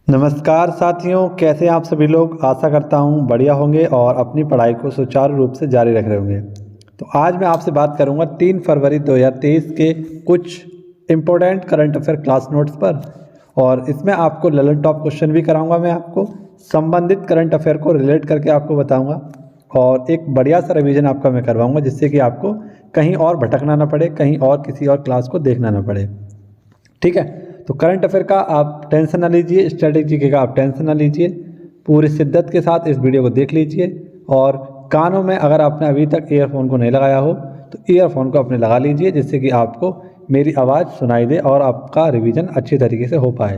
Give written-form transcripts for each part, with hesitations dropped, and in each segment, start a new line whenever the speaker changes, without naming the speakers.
नमस्कार साथियों, कैसे हैं आप सभी लोग। आशा करता हूं बढ़िया होंगे और अपनी पढ़ाई को सुचारू रूप से जारी रख रहे होंगे। तो आज मैं आपसे बात करूंगा 3 फरवरी 2023 के कुछ important current affair class notes पर, और इसमें आपको ललन टॉप क्वेश्चन भी कराऊंगा। मैं आपको संबंधित करंट अफेयर को रिलेट करके आपको बताऊँगा और एक बढ़िया सा रिविज़न आपका मैं करवाऊँगा, जिससे कि आपको कहीं और भटकना ना पड़े, कहीं और किसी और क्लास को देखना ना पड़े। ठीक है, तो करंट अफेयर का आप टेंशन ना लीजिए, स्ट्रेटेजी का आप टेंशन ना लीजिए। पूरी शिद्दत के साथ इस वीडियो को देख लीजिए और कानों में अगर आपने अभी तक ईयरफोन को नहीं लगाया हो तो ईयरफोन को अपने लगा लीजिए, जिससे कि आपको मेरी आवाज़ सुनाई दे और आपका रिवीजन अच्छी तरीके से हो पाए।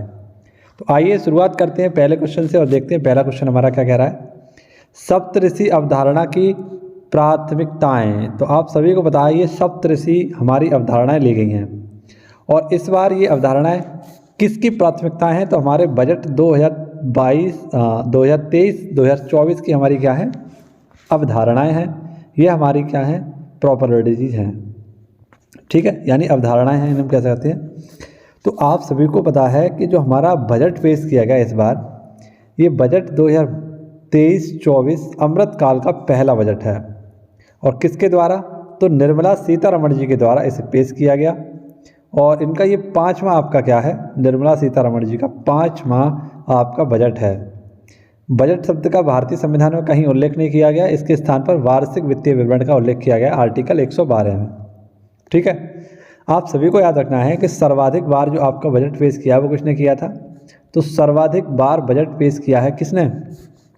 तो आइए शुरुआत करते हैं पहले क्वेश्चन से और देखते हैं पहला क्वेश्चन हमारा क्या कह रहा है। सप्तऋषि अवधारणा की प्राथमिकताएँ। तो आप सभी को पता है ये सप्तऋषि हमारी अवधारणाएँ ली गई हैं, और इस बार ये अवधारणाएं किसकी प्राथमिकताएं हैं। तो हमारे बजट 2023-2024 की हमारी क्या है, अवधारणाएं हैं। ये हमारी क्या है, प्रॉपर्टीज हैं। ठीक है, यानी अवधारणाएं हैं, हम कह सकते हैं। तो आप सभी को पता है कि जो हमारा बजट पेश किया गया इस बार, ये बजट 2023-24 अमृतकाल का पहला बजट है। और किसके द्वारा, तो निर्मला सीतारमण जी के द्वारा इसे पेश किया गया। और इनका ये 5वां आपका क्या है, निर्मला सीतारमण जी का 5वां आपका बजट है। बजट शब्द का भारतीय संविधान में कहीं उल्लेख नहीं किया गया, इसके स्थान पर वार्षिक वित्तीय विवरण का उल्लेख किया गया आर्टिकल 112 में। ठीक है, आप सभी को याद रखना है कि सर्वाधिक बार जो आपका बजट पेश किया वो किसने किया था। तो सर्वाधिक बार बजट पेश किया है किसने,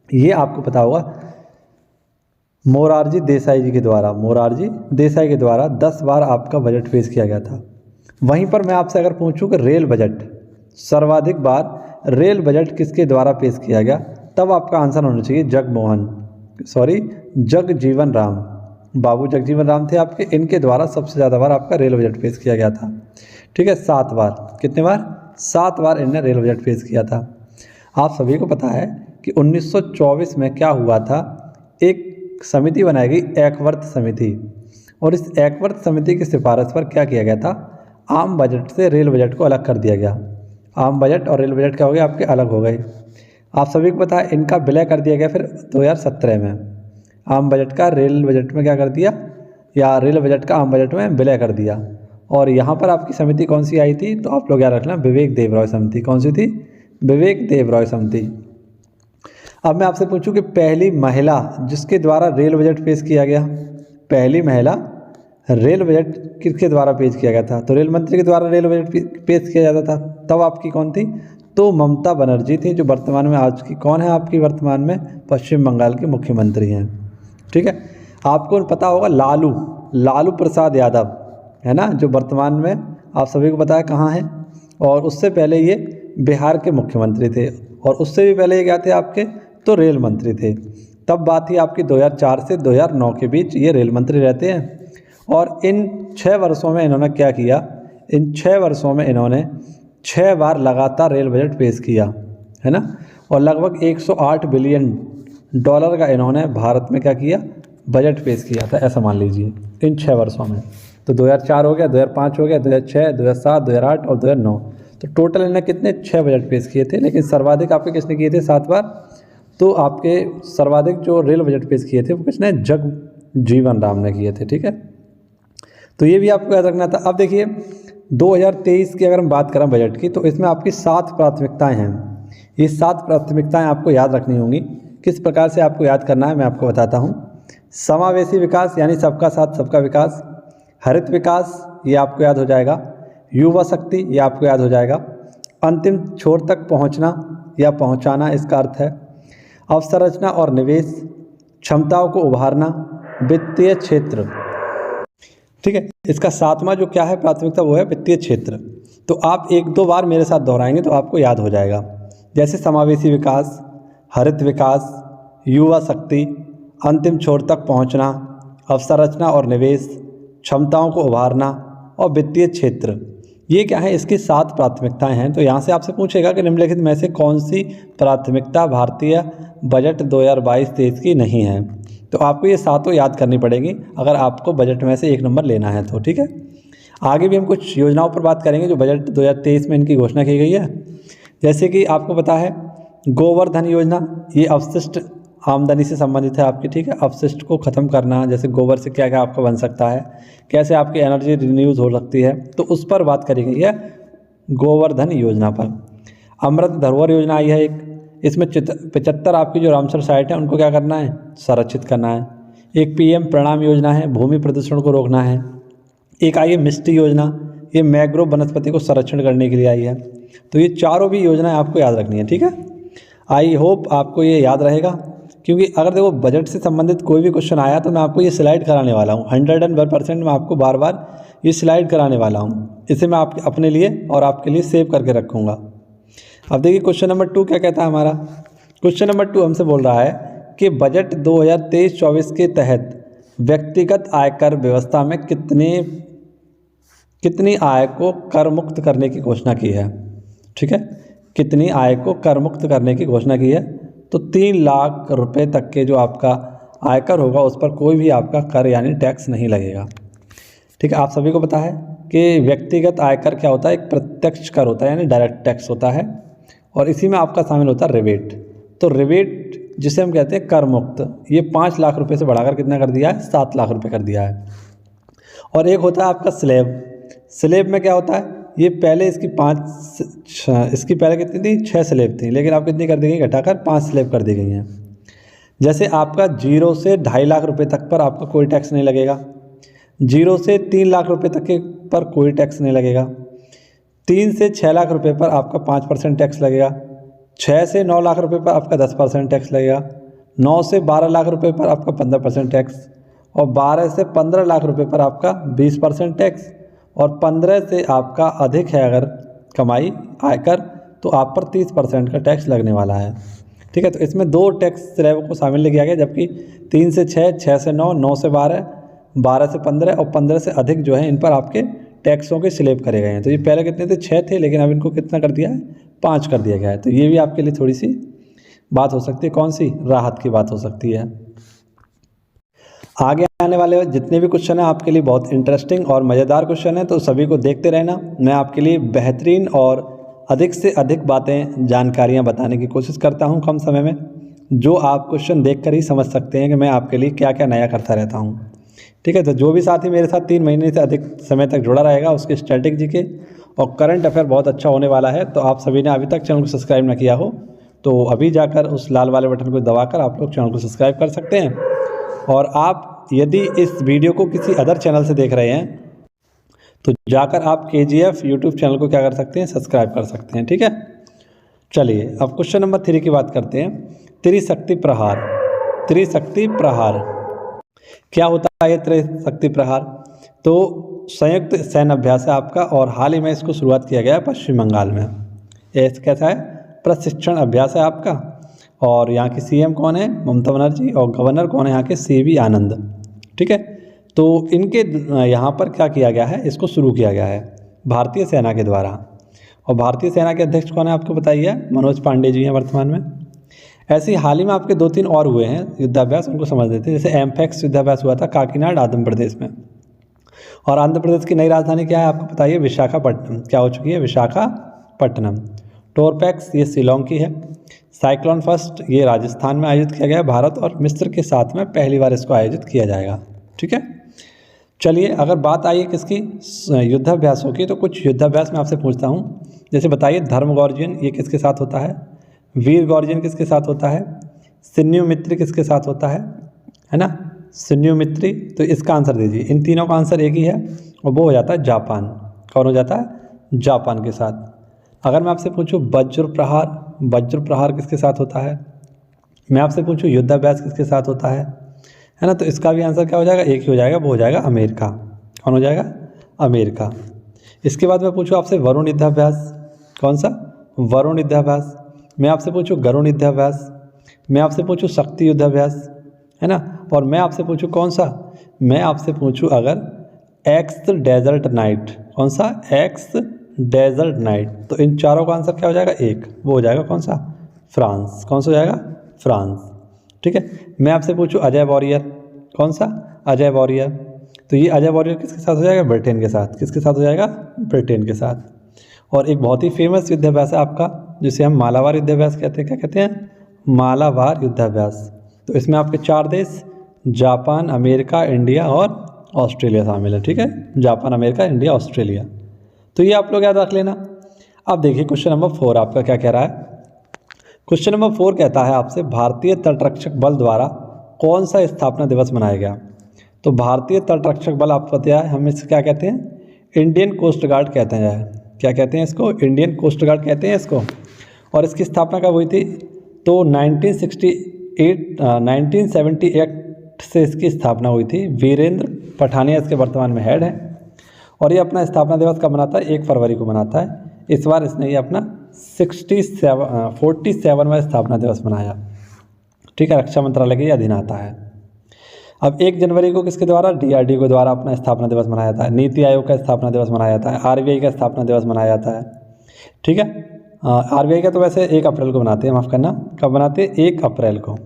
ये आपको पता होगा, मोरारजी देसाई जी के द्वारा। मोरारजी देसाई के द्वारा 10 बार आपका बजट पेश किया गया था। वहीं पर मैं आपसे अगर पूछूं कि रेल बजट, सर्वाधिक बार रेल बजट किसके द्वारा पेश किया गया, तब आपका आंसर होना चाहिए जगजीवन राम। बाबू जगजीवन राम थे आपके, इनके द्वारा सबसे ज़्यादा बार आपका रेल बजट पेश किया गया था। ठीक है, 7 बार। कितने बार, 7 बार इन्हें रेल बजट पेश किया था। आप सभी को पता है कि 1924 में क्या हुआ था, एक समिति बनाई गई, एकवर्त समिति, और इस एकवर्त समिति की सिफारिश पर क्या किया गया था, आम बजट से रेल बजट को अलग कर दिया गया। आम बजट और रेल बजट क्या हो गया, आपके अलग हो गए। आप सभी को पता है इनका विलय कर दिया गया फिर 2017 में। आम बजट का रेल बजट में क्या कर दिया, या रेल बजट का आम बजट में विलय कर दिया। और यहाँ पर आपकी समिति कौन सी आई थी, तो आप लोग याद रखना, विवेक देवरॉय समिति। कौन सी थी, विवेक देवरॉय समिति। अब मैं आपसे पूछूं कि पहली महिला जिसके द्वारा रेल बजट पेश किया गया, पहली महिला रेल बजट किसके द्वारा पेश किया गया था, तो रेल मंत्री के द्वारा रेल बजट पेश किया जाता था। तब आपकी कौन थी, तो ममता बनर्जी थी, जो वर्तमान में आज की कौन है, आपकी वर्तमान में पश्चिम बंगाल की मुख्यमंत्री हैं। ठीक है, आपको पता होगा लालू प्रसाद यादव है ना, जो वर्तमान में आप सभी को पता है कहाँ है, और उससे पहले ये बिहार के मुख्यमंत्री थे, और उससे भी पहले ये क्या थे आपके, तो रेल मंत्री थे। तब बात थी आपकी 2004 से 2009 के बीच ये रेल मंत्री रहते हैं। और इन 6 वर्षों में इन्होंने क्या किया, इन 6 वर्षों में इन्होंने 6 बार लगातार रेल बजट पेश किया है ना, और लगभग 108 बिलियन डॉलर का इन्होंने भारत में क्या किया, बजट पेश किया था, ऐसा मान लीजिए इन 6 वर्षों में। तो 2004 हो गया, 2005 हो गया, 2006, 2007, 2008 और 2009। तो टोटल इन्होंने कितने, 6 बजट पेश किए थे। लेकिन सर्वाधिक आपके किसने किए थे, 7 बार। तो आपके सर्वाधिक जो रेल बजट पेश किए थे वो किसने, जगजीवन राम ने किए थे। ठीक है, तो ये भी आपको याद रखना था। अब देखिए 2023 की अगर हम बात करें बजट की, तो इसमें आपकी 7 प्राथमिकताएं हैं। ये 7 प्राथमिकताएं आपको याद रखनी होंगी। किस प्रकार से आपको याद करना है मैं आपको बताता हूँ। समावेशी विकास, यानी सबका साथ सबका विकास। हरित विकास, ये आपको याद हो जाएगा। युवा शक्ति, ये आपको याद हो जाएगा। अंतिम छोर तक पहुँचना या पहुँचाना, इसका अर्थ है। अवसंरचना और निवेश, क्षमताओं को उभारना, वित्तीय क्षेत्र। ठीक है, इसका 7वां जो क्या है प्राथमिकता, वो है वित्तीय क्षेत्र। तो आप 1-2 बार मेरे साथ दोहराएंगे तो आपको याद हो जाएगा। जैसे समावेशी विकास, हरित विकास, युवा शक्ति, अंतिम छोर तक पहुंचना, अवसंरचना और निवेश, क्षमताओं को उभारना और वित्तीय क्षेत्र। ये क्या है, इसकी 7 प्राथमिकताएं हैं। तो यहाँ से आपसे पूछेगा कि निम्नलिखित में से कौन सी प्राथमिकता भारतीय बजट 2022-23 की नहीं है। तो आपको ये 7 याद करनी पड़ेगी अगर आपको बजट में से 1 नंबर लेना है तो। ठीक है, आगे भी हम कुछ योजनाओं पर बात करेंगे जो बजट 2023 में इनकी घोषणा की गई है। जैसे कि आपको पता है गोवर्धन योजना, ये अवशिष्ट आमदनी से संबंधित है आपकी, ठीक है। अवशिष्ट को ख़त्म करना, जैसे गोबर से क्या क्या आपका बन सकता है, कैसे आपकी एनर्जी रिन्यूज हो सकती है, तो उस पर बात करी गई है गोवर्धन योजना पर। अमृत धरोहर योजना आई है एक, इसमें 75 आपकी जो रामसर साइट है उनको क्या करना है, संरक्षित करना है। एक पीएम प्रणाम योजना है, भूमि प्रदूषण को रोकना है। एक आई है मिष्टी योजना, ये मैग्रोव वनस्पति को संरक्षण करने के लिए आई है। तो ये चारों भी योजनाएं आपको याद रखनी है, ठीक है। आई होप आपको ये याद रहेगा, क्योंकि अगर देखो बजट से संबंधित कोई भी क्वेश्चन आया तो मैं आपको ये स्लाइड कराने वाला हूँ 101% मैं आपको बार बार ये स्लाइड कराने वाला हूँ। इसे मैं आप अपने लिए और आपके लिए सेव करके रखूँगा। अब देखिए क्वेश्चन नंबर 2 क्या कहता है हमारा। क्वेश्चन नंबर 2 हमसे बोल रहा है कि बजट 2023-24 के तहत व्यक्तिगत आयकर व्यवस्था में कितनी आय को कर मुक्त करने की घोषणा की है, ठीक है। कितनी आय को कर मुक्त करने की घोषणा की है, तो 3 लाख रुपए तक के जो आपका आयकर होगा उस पर कोई भी आपका कर यानी टैक्स नहीं लगेगा, ठीक है। आप सभी को पता है कि व्यक्तिगत आयकर क्या होता है, एक प्रत्यक्ष कर होता है यानी डायरेक्ट टैक्स होता है, और इसी में आपका शामिल होता है रिबेट। तो रिबेट जिसे हम कहते हैं कर मुक्त, ये 5 लाख रुपए से बढ़ाकर कितना कर दिया है, 7 लाख रुपए कर दिया है। और एक होता है आपका स्लैब। स्लैब में क्या होता है, ये पहले इसकी पहले कितनी थी, 6 स्लैब थी, लेकिन आप कितनी कर दी गई, घटाकर 5 स्लैब कर दी गई हैं। जैसे आपका 0 से 2.5 लाख रुपए तक पर आपका कोई टैक्स नहीं लगेगा, 0 से 3 लाख रुपए तक के पर कोई टैक्स नहीं लगेगा, 3 से 6 लाख रुपए पर आपका 5% टैक्स लगेगा, 6 से 9 लाख रुपए पर आपका 10% टैक्स लगेगा, 9 से 12 लाख रुपए पर आपका 15% टैक्स, और 12 से 15 लाख रुपए पर आपका 20% टैक्स, और 15 से आपका अधिक है अगर कमाई आयकर तो आप पर 30% का टैक्स लगने वाला है, ठीक है। तो इसमें 2 टैक्स स्लैब को शामिल किया गया, जबकि 3 से 6, 6 से 9, 9 से 12, 12 से 15 और 15 से अधिक जो है इन पर आपके टैक्सों के स्लैब करे गए हैं। तो ये पहले कितने थे, 6 थे, लेकिन अब इनको कितना कर दिया है, 5 कर दिया गया है। तो ये भी आपके लिए थोड़ी सी बात हो सकती है, कौन सी, राहत की बात हो सकती है। आगे आने वाले जितने भी क्वेश्चन हैं आपके लिए बहुत इंटरेस्टिंग और मज़ेदार क्वेश्चन हैं, तो सभी को देखते रहना। मैं आपके लिए बेहतरीन और अधिक से अधिक बातें जानकारियां बताने की कोशिश करता हूं कम समय में, जो आप क्वेश्चन देखकर ही समझ सकते हैं कि मैं आपके लिए क्या क्या नया करता रहता हूं, ठीक है। तो जो भी साथी मेरे साथ 3 महीने से अधिक समय तक जुड़ा रहेगा उसके स्ट्रैटेजी के और करंट अफेयर बहुत अच्छा होने वाला है। तो आप सभी ने अभी तक चैनल को सब्सक्राइब ना किया हो तो अभी जाकर उस लाल वाले बटन को दबाकर आप लोग चैनल को सब्सक्राइब कर सकते हैं। और आप यदि इस वीडियो को किसी अदर चैनल से देख रहे हैं तो जाकर आप KGF यूट्यूब चैनल को क्या कर सकते हैं, सब्सक्राइब कर सकते हैं, ठीक है। चलिए अब क्वेश्चन नंबर 3 की बात करते हैं। त्रिशक्ति प्रहार। त्रिशक्ति प्रहार क्या होता है, ये त्रिशक्ति प्रहार तो संयुक्त सैन्य अभ्यास है आपका, और हाल ही में इसको शुरुआत किया गया है पश्चिम बंगाल में। ये कैसा है, प्रशिक्षण अभ्यास है आपका, और यहाँ की CM कौन है, ममता बनर्जी, और गवर्नर कौन है यहाँ के, CV आनंद, ठीक है। तो इनके यहाँ पर क्या किया गया है, इसको शुरू किया गया है भारतीय सेना के द्वारा, और भारतीय सेना के अध्यक्ष कौन है आपको बताइए, मनोज पांडे जी हैं वर्तमान में। ऐसे ही हाल ही में आपके 2-3 और हुए हैं युद्धाभ्यास, उनको समझ लेते हैं। जैसे एम्फेक्स युद्धाभ्यास हुआ था काकीनाड आंध्र प्रदेश में, और आंध्र प्रदेश की नई राजधानी क्या है आपको बताइए, विशाखापट्टनम। क्या हो चुकी है, विशाखापट्टनम। टोरपैक्स ये शिलोंग की है। साइक्लोन फर्स्ट ये राजस्थान में आयोजित किया गया है, भारत और मिस्र के साथ में पहली बार इसको आयोजित किया जाएगा, ठीक है। चलिए अगर बात आई है किसकी, युद्धाभ्यासों की, तो कुछ युद्धाभ्यास मैं आपसे पूछता हूँ। जैसे बताइए धर्म गॉर्जियन ये किसके साथ होता है, वीर गॉर्जियन किसके साथ होता है, सिन्युमित्री किसके साथ होता है ना, सिन्युमित्री। तो इसका आंसर दीजिए, इन तीनों का आंसर एक ही है और वो हो जाता है जापान। कौन हो जाता है, जापान के साथ। अगर मैं आपसे पूछूं वज्र प्रहार, वज्र प्रहार किसके साथ होता है, मैं आपसे पूछूं युद्धाभ्यास किसके साथ होता है ना, तो इसका भी आंसर क्या हो जाएगा, एक ही हो जाएगा, वो हो जाएगा अमेरिका। कौन हो जाएगा, अमेरिका। इसके बाद मैं पूछूं आपसे वरुण युद्धाभ्यास, कौन सा, वरुण युद्धाभ्यास। मैं आपसे पूछूं गरुण युद्धाभ्यास, मैं आपसे पूछूं शक्ति युद्धाभ्यास, है ना, और मैं आपसे पूछूं कौन सा, मैं आपसे पूछूं अगर एक्स डेजर्ट नाइट, कौन सा, एक्स डेजर्ट नाइट। तो इन चारों का आंसर क्या हो जाएगा, एक, वो हो जाएगा कौन सा, फ्रांस। कौन सा हो जाएगा, फ्रांस, ठीक है। मैं आपसे पूछूं अजय वॉरियर, कौन सा, अजय वॉरियर। तो ये अजय वॉरियर किसके साथ हो जाएगा, ब्रिटेन के साथ। किसके साथ हो जाएगा, ब्रिटेन के साथ। और एक बहुत ही फेमस युद्धाभ्यास है आपका जिसे हम मालाबार युद्धाभ्यास कहते हैं। क्या कहते हैं? मालाबार युद्धाभ्यास। तो इसमें आपके 4 देश जापान, अमेरिका, इंडिया और ऑस्ट्रेलिया शामिल है। ठीक है, जापान, अमेरिका, इंडिया, ऑस्ट्रेलिया। तो ये आप लोग याद रख लेना। अब देखिए क्वेश्चन नंबर 4 आपका क्या कह रहा है। क्वेश्चन नंबर 4 कहता है आपसे भारतीय तटरक्षक बल द्वारा कौन सा स्थापना दिवस मनाया गया। तो भारतीय तटरक्षक बल आपको पता है हम इसे क्या कहते हैं? इंडियन कोस्ट गार्ड कहते हैं। क्या कहते हैं इसको? इंडियन कोस्ट गार्ड कहते हैं इसको। और इसकी स्थापना कब हुई थी? तो 1978 से इसकी स्थापना हुई थी। वीरेंद्र पठानिया इसके वर्तमान में हेड हैं। और ये अपना स्थापना दिवस कब मनाता है? 1 फरवरी को मनाता है। इस बार इसने ये अपना 47वां स्थापना दिवस मनाया। ठीक है, रक्षा मंत्रालय के अधीन आता है। अब 1 जनवरी को किसके द्वारा? DRDO के द्वारा अपना स्थापना दिवस मनाया जाता है। नीति आयोग का स्थापना दिवस मनाया जाता है। RBI का स्थापना दिवस मनाया जाता है। ठीक है, RBI का तो वैसे 1 अप्रैल को बनाते हैं, माफ़ करना, कब बनाते हैं? 1 अप्रैल को।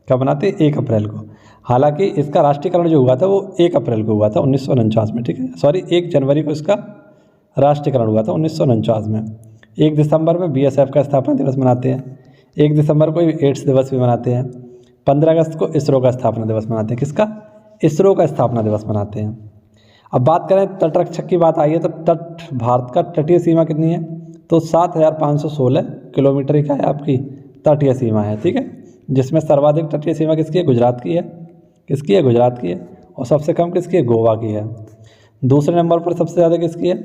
कब बनाते हैं? 1 अप्रैल को। हालांकि इसका राष्ट्रीयकरण जो हुआ था वो 1 अप्रैल को हुआ था 1949 में। ठीक है, सॉरी 1 जनवरी को इसका राष्ट्रीयकरण हुआ था 1949 में। 1 दिसंबर में BSF का स्थापना दिवस मनाते हैं। 1 दिसंबर को एड्स दिवस भी मनाते हैं। 15 अगस्त को इसरो का स्थापना दिवस मनाते हैं। किसका? इसरो का स्थापना दिवस मनाते हैं। अब बात करें तटरक्षक की बात आई है तो भारत का तटीय सीमा कितनी है? तो 7516 किलोमीटर का है आपकी तटीय सीमा है। ठीक है, जिसमें सर्वाधिक तटीय सीमा किसकी है? गुजरात की है। किसकी है? गुजरात की है। और सबसे कम किसकी है? गोवा की है। दूसरे नंबर पर सबसे ज़्यादा किसकी है?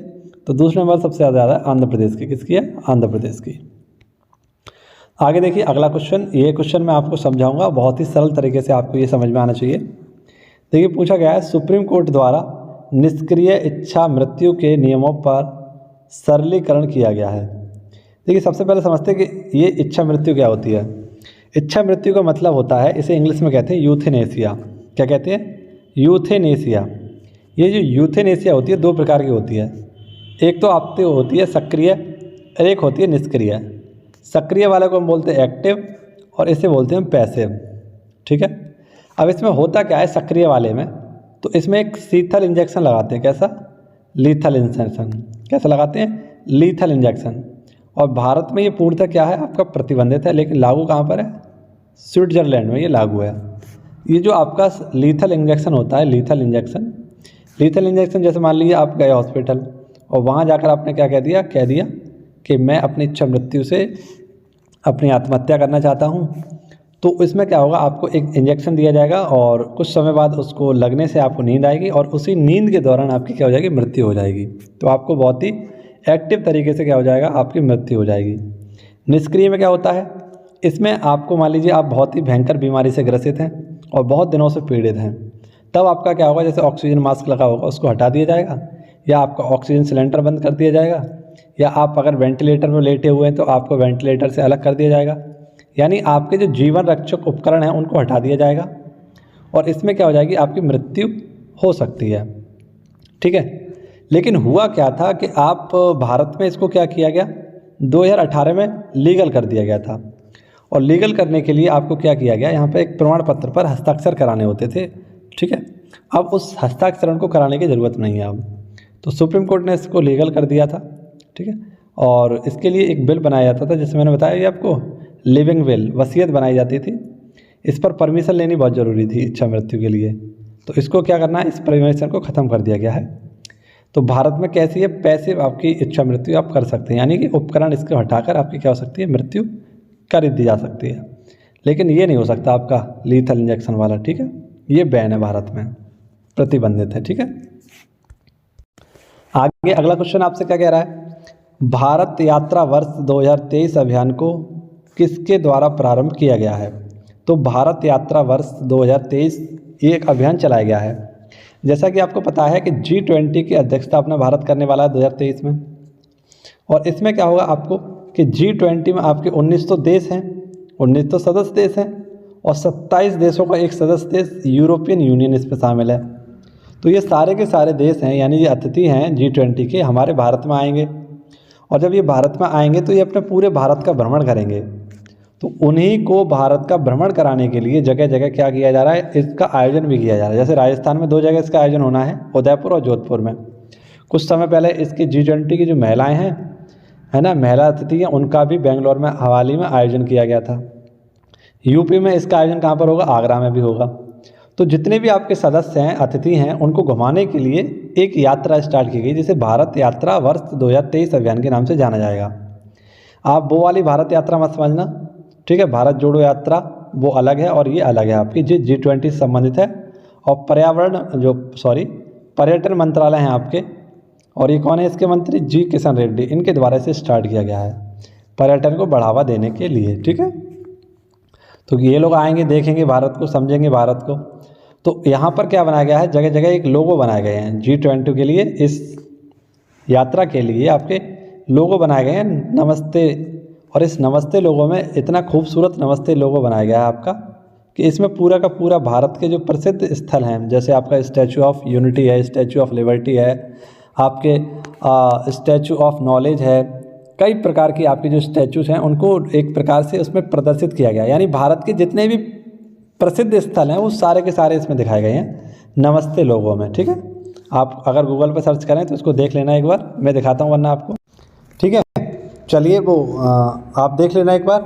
तो दूसरे नंबर सबसे ज़्यादा है आंध्र प्रदेश की। किसकी है? आंध्र प्रदेश की। आगे देखिए अगला क्वेश्चन। ये क्वेश्चन मैं आपको समझाऊंगा, बहुत ही सरल तरीके से आपको ये समझ में आना चाहिए। देखिए पूछा गया है सुप्रीम कोर्ट द्वारा निष्क्रिय इच्छा मृत्यु के नियमों पर सरलीकरण किया गया है। देखिए सबसे पहले समझते हैं कि ये इच्छा मृत्यु क्या होती है। इच्छा मृत्यु का मतलब होता है, इसे इंग्लिश में कहते हैं यूथेनेसिया। क्या कहते हैं? यूथेनेसिया। ये जो यूथेनेसिया होती है 2 प्रकार की होती है। एक तो आपकी होती है सक्रिय, एक होती है निष्क्रिय। सक्रिय वाले को हम बोलते हैं एक्टिव और इसे बोलते हैं पैसिव। ठीक है, अब इसमें होता क्या है सक्रिय वाले में? तो इसमें एक शीतल इंजेक्शन लगाते हैं। कैसा? Lethal injection. कैसा लगाते हैं? Lethal injection. और भारत में ये पूर्णतः क्या है आपका प्रतिबंधित है, लेकिन लागू कहाँ पर है? स्विट्जरलैंड में ये लागू है। ये जो आपका लीथल इंजेक्शन होता है, लीथल इंजेक्शन जैसे मान लीजिए आप गए हॉस्पिटल और वहाँ जाकर आपने क्या कह दिया कि मैं अपनी इच्छा मृत्यु से अपनी आत्महत्या करना चाहता हूँ। तो इसमें क्या होगा, आपको एक इंजेक्शन दिया जाएगा और कुछ समय बाद उसको लगने से आपको नींद आएगी और उसी नींद के दौरान आपकी क्या हो जाएगी? मृत्यु हो जाएगी। तो आपको बहुत ही एक्टिव तरीके से क्या हो जाएगा? आपकी मृत्यु हो जाएगी। निष्क्रिय में क्या होता है? इसमें आपको मान लीजिए आप बहुत ही भयंकर बीमारी से ग्रसित हैं और बहुत दिनों से पीड़ित हैं, तब आपका क्या होगा? जैसे ऑक्सीजन मास्क लगा होगा उसको हटा दिया जाएगा, या आपका ऑक्सीजन सिलेंडर बंद कर दिया जाएगा, या आप अगर वेंटिलेटर में लेटे हुए हैं तो आपको वेंटिलेटर से अलग कर दिया जाएगा। यानी आपके जो जीवन रक्षक उपकरण हैं उनको हटा दिया जाएगा और इसमें क्या हो जाएगी? आपकी मृत्यु हो सकती है। ठीक है, लेकिन हुआ क्या था कि आप भारत में इसको क्या किया गया? 2018 में लीगल कर दिया गया था। और लीगल करने के लिए आपको क्या किया गया? यहाँ पे एक प्रमाण पत्र पर हस्ताक्षर कराने होते थे। ठीक है, अब उस हस्ताक्षरण को कराने की ज़रूरत नहीं है अब। तो सुप्रीम कोर्ट ने इसको लीगल कर दिया था। ठीक है, और इसके लिए एक बिल बनाया जाता था, जैसे मैंने बताया ये आपको, लिविंग विल, वसीयत बनाई जाती थी। इस पर परमिशन लेनी बहुत ज़रूरी थी इच्छा मृत्यु के लिए। तो इसको क्या करना है? इस परमिशन को ख़त्म कर दिया गया है। तो भारत में कैसी है? पैसिव आपकी इच्छा मृत्यु आप कर सकते हैं, यानी कि उपकरण इसको हटाकर आपकी क्या हो सकती है? मृत्यु कर दी जा सकती है। लेकिन ये नहीं हो सकता आपका लीथल इंजेक्शन वाला। ठीक है, ये बैन है भारत में, प्रतिबंधित है। ठीक है, आगे अगला क्वेश्चन आपसे क्या कह रहा है? भारत यात्रा वर्ष 2023 अभियान को किसके द्वारा प्रारंभ किया गया है? तो भारत यात्रा वर्ष 2023 ये एक अभियान चलाया गया है। जैसा कि आपको पता है कि G20 की अध्यक्षता अपना भारत करने वाला है 2023 में। और इसमें क्या होगा आपको कि G20 में आपके 19 देश हैं, 19 सदस्य देश हैं और 27 देशों का एक सदस्य देश यूरोपियन यूनियन इसमें शामिल है। तो ये सारे के सारे देश हैं, यानी ये अतिथि हैं G20 के, हमारे भारत में आएंगे। और जब ये भारत में आएंगे तो ये अपने पूरे भारत का भ्रमण करेंगे। तो उन्हीं को भारत का भ्रमण कराने के लिए जगह जगह क्या किया जा रहा है? इसका आयोजन भी किया जा रहा है। जैसे राजस्थान में 2 जगह इसका आयोजन होना है, उदयपुर और जोधपुर में। कुछ समय पहले इसकी G20 की जो महिलाएं हैं है ना, महिला अतिथि हैं, उनका भी बेंगलोर में हाल ही में आयोजन किया गया था। यूपी में इसका आयोजन कहाँ पर होगा, आगरा में भी होगा। तो जितने भी आपके सदस्य हैं, अतिथि हैं, उनको घुमाने के लिए एक यात्रा स्टार्ट की गई जिसे भारत यात्रा वर्ष 2023 अभियान के नाम से जाना जाएगा। आप वो वाली भारत यात्रा मत समझना, ठीक है। भारत जोड़ो यात्रा वो अलग है और ये अलग है आपकी, G20 से संबंधित है। और पर्यटन मंत्रालय हैं आपके, और ये कौन है इसके मंत्री, जी किशन रेड्डी, इनके द्वारा इसे स्टार्ट किया गया है पर्यटन को बढ़ावा देने के लिए, ठीक है। तो ये लोग आएंगे, देखेंगे भारत को, समझेंगे भारत को। तो यहाँ पर क्या बनाया गया है, जगह जगह एक लोगो बनाए गए हैं G20 के लिए, इस यात्रा के लिए आपके लोगो बनाए गए हैं नमस्ते। और इस नमस्ते लोगो में इतना खूबसूरत नमस्ते लोगो बनाया गया है आपका कि इसमें पूरा का पूरा भारत के जो प्रसिद्ध स्थल हैं, जैसे आपका स्टैचू ऑफ यूनिटी है, स्टैचू ऑफ लिबर्टी है, आपके स्टैचू ऑफ नॉलेज है, कई प्रकार की आपके जो स्टैचूज हैं उनको एक प्रकार से उसमें प्रदर्शित किया गया। यानी भारत के जितने भी प्रसिद्ध स्थल हैं वो सारे के सारे इसमें दिखाए गए हैं नमस्ते लोगों में, ठीक है। आप अगर गूगल पर सर्च करें तो इसको देख लेना एक बार, मैं दिखाता हूँ वरना आपको, ठीक है। चलिए वो आप देख लेना एक बार।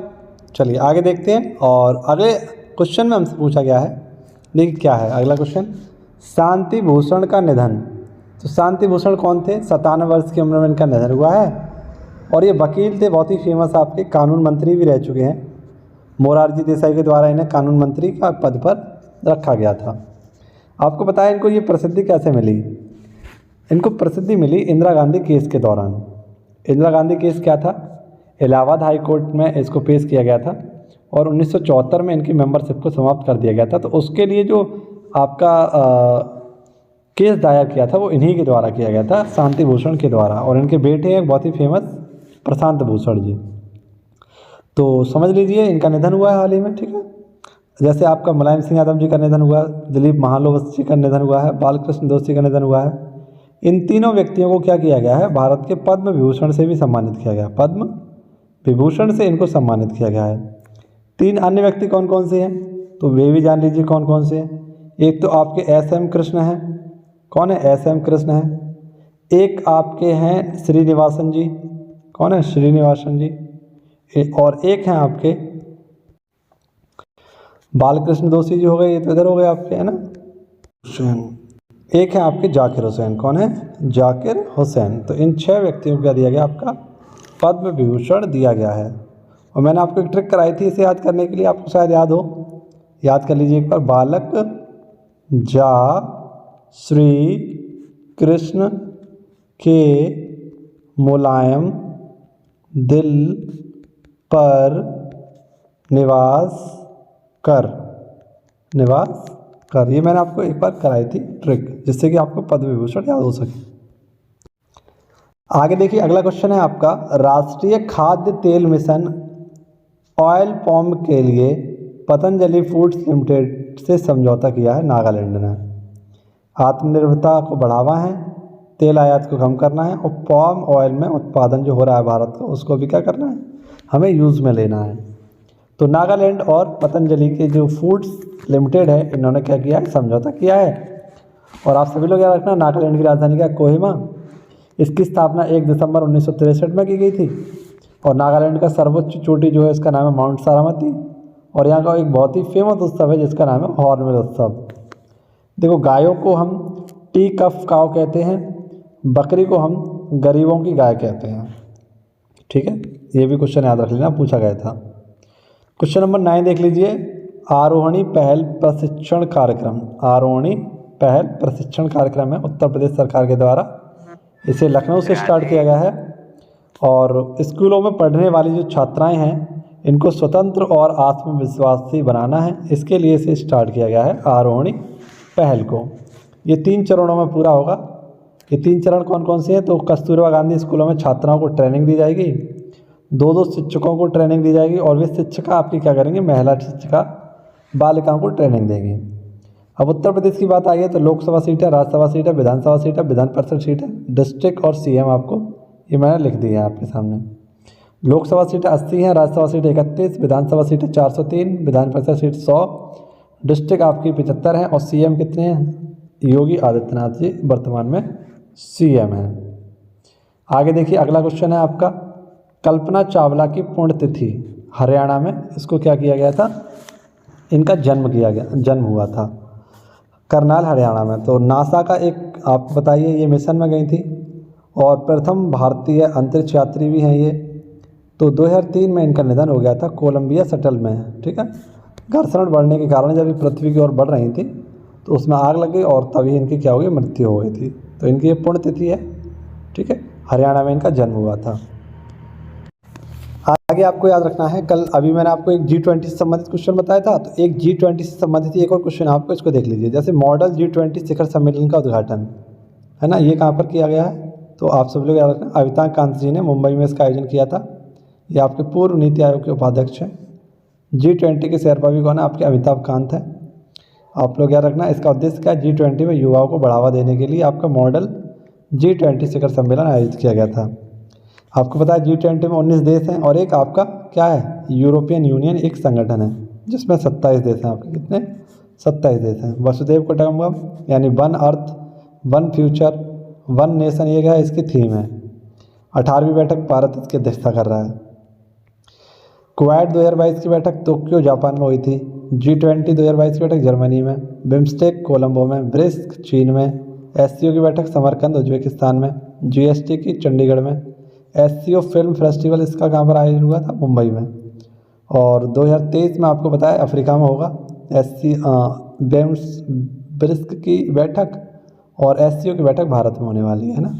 चलिए आगे देखते हैं। और अगले क्वेश्चन में हमसे पूछा गया है, देखिए क्या है अगला क्वेश्चन, शांति भूषण का निधन। तो शांति भूषण कौन थे, 57 वर्ष की उम्र में इनका निधन हुआ है। और ये वकील थे, बहुत ही फेमस आपके कानून मंत्री भी रह चुके हैं। मोरारजी देसाई के द्वारा इन्हें कानून मंत्री का पद पर रखा गया था। आपको पता है इनको ये प्रसिद्धि कैसे मिली, इनको प्रसिद्धि मिली इंदिरा गांधी केस के दौरान। इंदिरा गांधी केस क्या था, इलाहाबाद हाई कोर्ट में इसको पेश किया गया था और 1974 में इनकी मेंबरशिप को समाप्त कर दिया गया था। तो उसके लिए जो आपका केस दायर किया था वो इन्हीं के द्वारा किया गया था, शांति भूषण के द्वारा। और इनके बेटे हैं बहुत ही फेमस प्रशांत भूषण जी। तो समझ लीजिए इनका निधन हुआ है हाल ही में, ठीक है। जैसे आपका मुलायम सिंह यादव जी का निधन हुआ, दिलीप महालनोबिस जी का निधन हुआ है, बालकृष्ण दोषी का निधन हुआ है। इन तीनों व्यक्तियों को क्या किया गया है, भारत के पद्म विभूषण से भी सम्मानित किया गया, पद्म विभूषण से इनको सम्मानित किया गया है। 3 अन्य व्यक्ति कौन कौन से हैं, तो वे भी जान लीजिए कौन कौन से हैं। एक तो आपके SM कृष्ण हैं, कौन है, SM कृष्ण हैं। एक आपके हैं श्रीनिवासन जी, कौन है, श्रीनिवासन जी। और एक हैं आपके बालकृष्ण दोषी जी हो गए, ये तो इधर हो गए आपके, है ना, हुसैन। एक है आपके जाकिर हुसैन, कौन है, जाकिर हुसैन। तो इन 6 व्यक्तियों को क्या दिया गया, आपका पद्म विभूषण दिया गया है। और मैंने आपको एक ट्रिक कराई थी इसे याद करने के लिए, आपको शायद याद हो, याद कर लीजिए एक बार। बालक जा श्री कृष्ण के मुलायम दिल पर निवास कर, निवास कर। ये मैंने आपको एक बार कराई थी ट्रिक, जिससे कि आपको पद्म विभूषण याद हो सके। आगे देखिए अगला क्वेश्चन है आपका, राष्ट्रीय खाद्य तेल मिशन ऑयल पॉम के लिए पतंजलि फूड्स लिमिटेड से समझौता किया है नागालैंड ने। आत्मनिर्भरता को बढ़ावा है, तेल आयात को कम करना है और पॉम ऑयल में उत्पादन जो हो रहा है भारत का उसको भी क्या करना है, हमें यूज़ में लेना है। तो नागालैंड और पतंजलि के जो फूड्स लिमिटेड है इन्होंने क्या किया है, समझौता किया है। और आप सभी लोग याद रखना, नागालैंड की राजधानी क्या, कोहिमा। इसकी स्थापना 1 दिसंबर 1963 में की गई थी। और नागालैंड का सर्वोच्च चोटी जो है इसका नाम है माउंट सारामती। और यहाँ का एक बहुत ही फेमस उत्सव है जिसका नाम है हॉर्नबिल उत्सव। देखो, गायों को हम टी कफ काव कहते हैं, बकरी को हम गरीबों की गाय कहते हैं, ठीक है। ये भी क्वेश्चन याद रख लेना, पूछा गया था। क्वेश्चन नंबर 9 देख लीजिए, आरोहणी पहल प्रशिक्षण कार्यक्रम। आरोहणी पहल प्रशिक्षण कार्यक्रम है उत्तर प्रदेश सरकार के द्वारा, इसे लखनऊ से स्टार्ट किया गया है। और स्कूलों में पढ़ने वाली जो छात्राएं हैं इनको स्वतंत्र और आत्मविश्वासी बनाना है, इसके लिए इसे स्टार्ट किया गया है आरोहणी पहल को। ये 3 चरणों में पूरा होगा। ये 3 चरण कौन कौन से हैं, तो कस्तूरबा गांधी स्कूलों में छात्राओं को ट्रेनिंग दी जाएगी, 2-2 शिक्षकों को ट्रेनिंग दी जाएगी और वे शिक्षिका आपकी क्या करेंगे, महिला शिक्षिका बालिकाओं को ट्रेनिंग देंगी। अब उत्तर प्रदेश की बात आई है तो लोकसभा सीट है, राज्यसभा सीट है, विधानसभा सीट है, विधान परिषद सीट है, डिस्ट्रिक्ट और CM आपको ये मैंने लिख दिया है आपके सामने। लोकसभा सीटें 80 हैं, राज्यसभा सीट 31, विधानसभा सीटें 403, विधान परिषद सीट 100, डिस्ट्रिक्ट आपकी 75 है और CM कितने हैं, योगी आदित्यनाथ जी वर्तमान में CM हैं। आगे देखिए अगला क्वेश्चन है आपका, कल्पना चावला की पुण्यतिथि हरियाणा में इसको क्या किया गया था, इनका जन्म हुआ था करनाल हरियाणा में। तो नासा का एक आप बताइए ये मिशन में गई थी और प्रथम भारतीय अंतरिक्ष यात्री भी हैं ये। तो 2003 में इनका निधन हो गया था कोलंबिया शटल में, ठीक है। घर्षण बढ़ने के कारण जब ये पृथ्वी की ओर बढ़ रही थी तो उसमें आग लग गई और तभी इनकी क्या हो गई, मृत्यु हो गई थी। तो इनकी ये पुण्यतिथि है, ठीक है। हरियाणा में इनका जन्म हुआ था। आगे आपको याद रखना है, कल अभी मैंने आपको एक G20 से संबंधित क्वेश्चन बताया था, तो एक G20 से संबंधित एक और क्वेश्चन आपको, इसको देख लीजिए। जैसे मॉडल G20 शिखर सम्मेलन का उद्घाटन है ना, ये कहाँ पर किया गया है, तो आप सब लोग याद रखना, अमिताभ कांत जी ने मुंबई में इसका आयोजन किया था। ये आपके पूर्व नीति आयोग के उपाध्यक्ष हैं। G20 के शेरपा भी कौन है, आपके अमिताभ कांत है। आप लोग याद रखना, इसका उद्देश्य क्या है, G20 में युवाओं को बढ़ावा देने के लिए आपका मॉडल G20 शिखर सम्मेलन आयोजित किया गया था। आपको पता है G20 में 19 देश हैं और एक आपका क्या है, यूरोपियन यूनियन एक संगठन है जिसमें 27 देश हैं। आपके कितने, 27 देश हैं। वसुधैव कुटुंबकम यानी one earth one future one nation, ये क्या है, इसकी थीम है। 18वीं बैठक भारत इसकी अध्यक्षता कर रहा है। क्वाड 2022 की बैठक टोक्यो जापान में हुई थी। G20 2022 की बैठक जर्मनी में। बिम्स्टेक कोलंबो में। ब्रिक्स चीन में। SCO की बैठक समरकंद उज्बेकिस्तान में। GST की चंडीगढ़ में। SCO फिल्म फेस्टिवल इसका कहाँ पर आयोजन हुआ था, मुंबई में। और 2023 में आपको बताया अफ्रीका में होगा ब्रिक्स की बैठक और SCO की बैठक भारत में होने वाली है ना।